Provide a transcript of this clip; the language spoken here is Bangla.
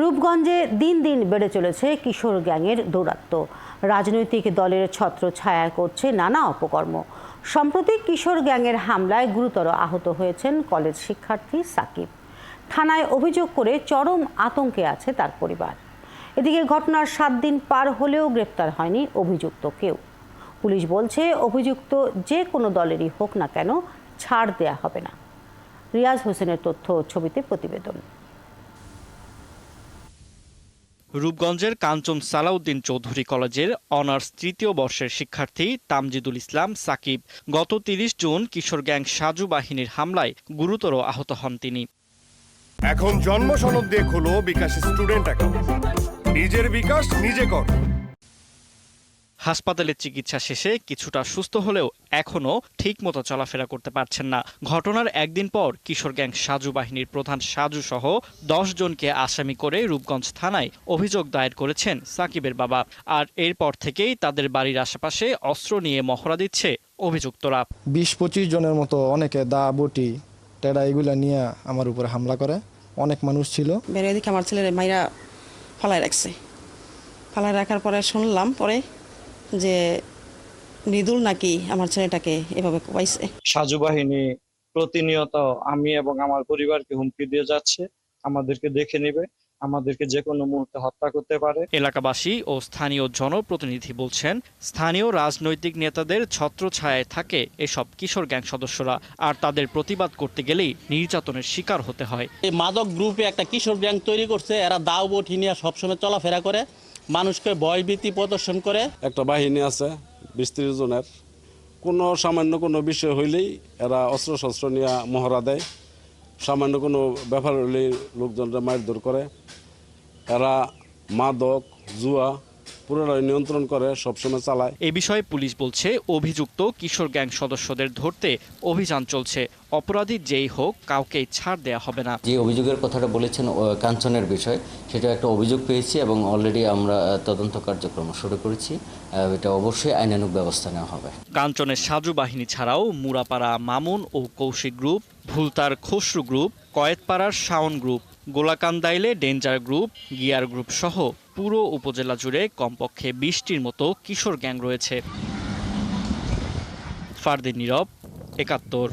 রূপগঞ্জে দিন দিন বেড়ে চলেছে কিশোর গ্যাংয়ের দৌরাত্ম্য। রাজনৈতিক দলের ছত্রছায়ায় করছে নানা অপকর্ম। সম্প্রতি কিশোর গ্যাংয়ের হামলায় গুরুতর আহত হয়েছেন কলেজ শিক্ষার্থী সাকিব। থানায় অভিযোগ করে চরম আতঙ্কে আছে তার পরিবার। এদিকে ঘটনার 7 দিন পার হলেও গ্রেপ্তার হয়নি অভিযুক্ত কেউ। পুলিশ বলছে অভিযুক্ত যে কোনো দলেরই হোক না কেন ছাড় দেয়া হবে না। রিয়াজ হোসেনের তথ্য ও ছবিতে প্রতিবেদন। রূপগঞ্জের কাঞ্চন সালাউদ্দিন চৌধুরী কলেজের অনার্স 3য় বর্ষের শিক্ষার্থী তামজিদুল ইসলাম সাকিব গত 30 জুন কিশোর গ্যাং সাজু বাহিনীর হামলায় গুরুতর আহত হন তিনি। এখন জন্ম সনদ দিয়ে খোলো বিকাশ স্টুডেন্ট অ্যাকাউন্ট। নিজের বিকাশ নিজে কর। হাসপাতালে চিকিৎসা শেষে কিছুটা সুস্থ হলেও এখনও ঠিকমতো চলাফেরা করতে পারছেন না। ঘটনার একদিন পর কিশোর গ্যাং সাজু বাহিনীর প্রধান সাজু সহ 10 জনকে আসামি করে রূপগঞ্জ থানায় অভিযোগ দায়ের করেছেন সাকিবের বাবা। আর এরপর থেকেই তাদের বাড়ির আশেপাশে অস্ত্র নিয়ে মহড়া দিচ্ছে অভিযুক্তরা। 20-25 জনের মতো অনেকে দা বটি টেরা এগুলা নিয়ে আমার উপরে হামলা করে। অনেক মানুষ ছিল। বেরিয়ে দেখে আমার ছেলের মাইরা ফালায় রাখছে। ফালায় রাখার পরে শুনলাম পরে যে মৃদুল নাকি আমার ছেলেটাকে এভাবে পাইছে। সাজু বাহিনী প্রতিনিয়ত আমি এবং আমার পরিবারকে হুমকি দিয়ে যাচ্ছে, আমাদেরকে দেখে নেবে, আমাদেরকে যে কোনো মুহূর্তে হত্যা করতে পারে। এলাকাবাসী ও স্থানীয় জনপ্রতিনিধি বলছেন, স্থানীয় রাজনৈতিক নেতাদের ছত্রছায়ায় থাকে এসব কিশোর গ্যাং সদস্যরা। আর তাদের প্রতিবাদ করতে গেলেই নির্যাতনের শিকার হতে হয়। এই মাদক গ্রুপে একটা কিশোর গ্যাং তৈরি করছে। এরা দাও বটি নিয়ে সবসময় চলাফেরা করে, মানুষকে ভয়ভীতি প্রদর্শন করে। একটা বাহিনী আছে 20-30 জনের। কোনো সামান্য কোনো বিষয় হইলেই এরা অস্ত্র শস্ত্র নিয়ে মহড়া দেয়। সামান্য কোনো ব্যাপার হইলেই লোকজনরা মারধর করে। এরা মাদক জুয়া পুরোটাই নিয়ন্ত্রণ করে, সবসময় চালায়। এ বিষয়ে পুলিশ বলছে অভিযুক্ত কিশোর গ্যাং সদস্যদের ধরতে অভিযান চলছে। অপরাধী যেই হোক কাউকেই ছাড় দেয়া হবে না। যে অভিযোগের কথাটা বলেছেন কাঞ্চনের বিষয়, সেটা একটা অভিযোগ পেয়েছি এবং অলরেডি আমরা তদন্ত কার্যক্রম শুরু করেছি। এটা অবশ্যই আইনানুগ ব্যবস্থা নেওয়া হবে। কাঞ্চনের সাজু বাহিনী ছাড়াও মুরাপাড়া মামুন ও কৌশিক গ্রুপ, ভুলতার খসরু গ্রুপ, কয়েতপাড়ার শাওন গ্রুপ, গোলাকান্দাইলে ডেঞ্জার গ্রুপ, গিয়ার গ্রুপ সহ পুরো উপজেলা জুড়ে কমপক্ষে 20টির মতো কিশোর গ্যাং রয়েছে। ফারদিন নীরব, 71।